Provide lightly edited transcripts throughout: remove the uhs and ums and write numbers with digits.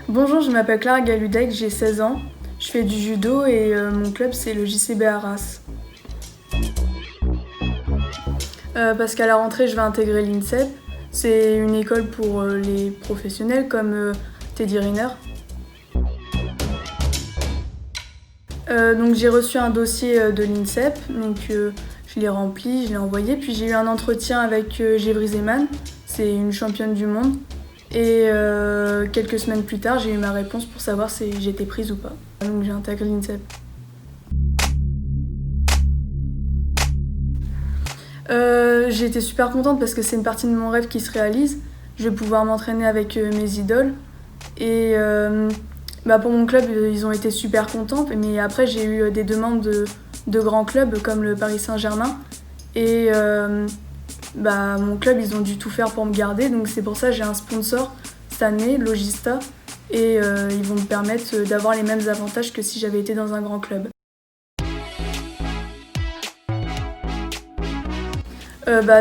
Bonjour, je m'appelle Clara Galudec, j'ai 16 ans. Je fais du judo et mon club c'est le JCB Arras. Parce qu'à la rentrée je vais intégrer l'INSEP. C'est une école pour les professionnels comme Teddy Riner. Donc j'ai reçu un dossier de l'INSEP, donc je l'ai rempli, je l'ai envoyé. Puis j'ai eu un entretien avec Gevry Zeman, c'est une championne du monde. Et quelques semaines plus tard, j'ai eu ma réponse pour savoir si j'étais prise ou pas. Donc j'ai intégré l'INSEP. J'ai été super contente parce que c'est une partie de mon rêve qui se réalise. Je vais pouvoir m'entraîner avec mes idoles. Et pour mon club, ils ont été super contents. Mais après, j'ai eu des demandes de grands clubs comme le Paris Saint-Germain. Et mon club, ils ont dû tout faire pour me garder. Donc c'est pour ça que j'ai un sponsor cette année, Logista. Et ils vont me permettre d'avoir les mêmes avantages que si j'avais été dans un grand club.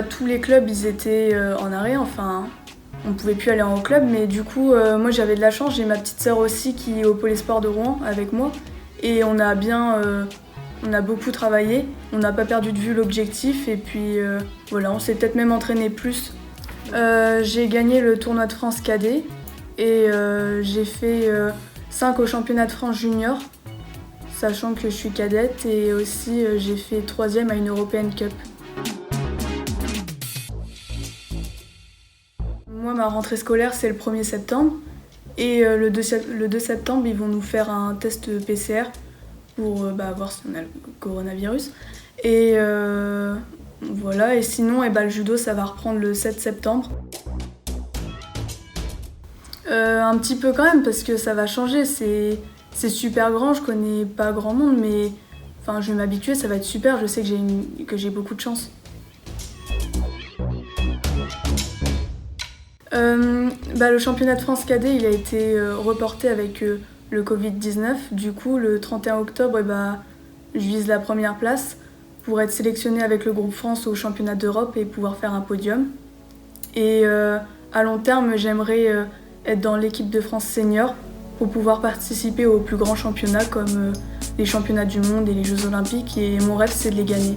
Tous les clubs ils étaient en arrêt, enfin on pouvait plus aller en club, mais du coup moi j'avais de la chance, j'ai ma petite sœur aussi qui est au Pôle Espoir de Rouen avec moi et on a beaucoup travaillé, on n'a pas perdu de vue l'objectif et puis voilà, on s'est peut-être même entraîné plus. J'ai gagné le tournoi de France cadet et j'ai fait 5 au championnat de France junior, sachant que je suis cadette et aussi j'ai fait 3e à une European Cup. Moi, ma rentrée scolaire, c'est le 1er septembre. Et le 2 septembre, ils vont nous faire un test PCR pour voir si on a le coronavirus. Et voilà, et sinon, le judo, ça va reprendre le 7 septembre. Un petit peu quand même, parce que ça va changer. C'est super grand, je connais pas grand monde, mais je vais m'habituer, ça va être super. Je sais que j'ai beaucoup de chance. Le championnat de France cadet il a été reporté avec le Covid-19. Du coup, le 31 octobre, je vise la première place pour être sélectionnée avec le groupe France au championnat d'Europe et pouvoir faire un podium. Et à long terme, j'aimerais être dans l'équipe de France senior pour pouvoir participer aux plus grands championnats comme les championnats du monde et les Jeux olympiques. Et mon rêve, c'est de les gagner.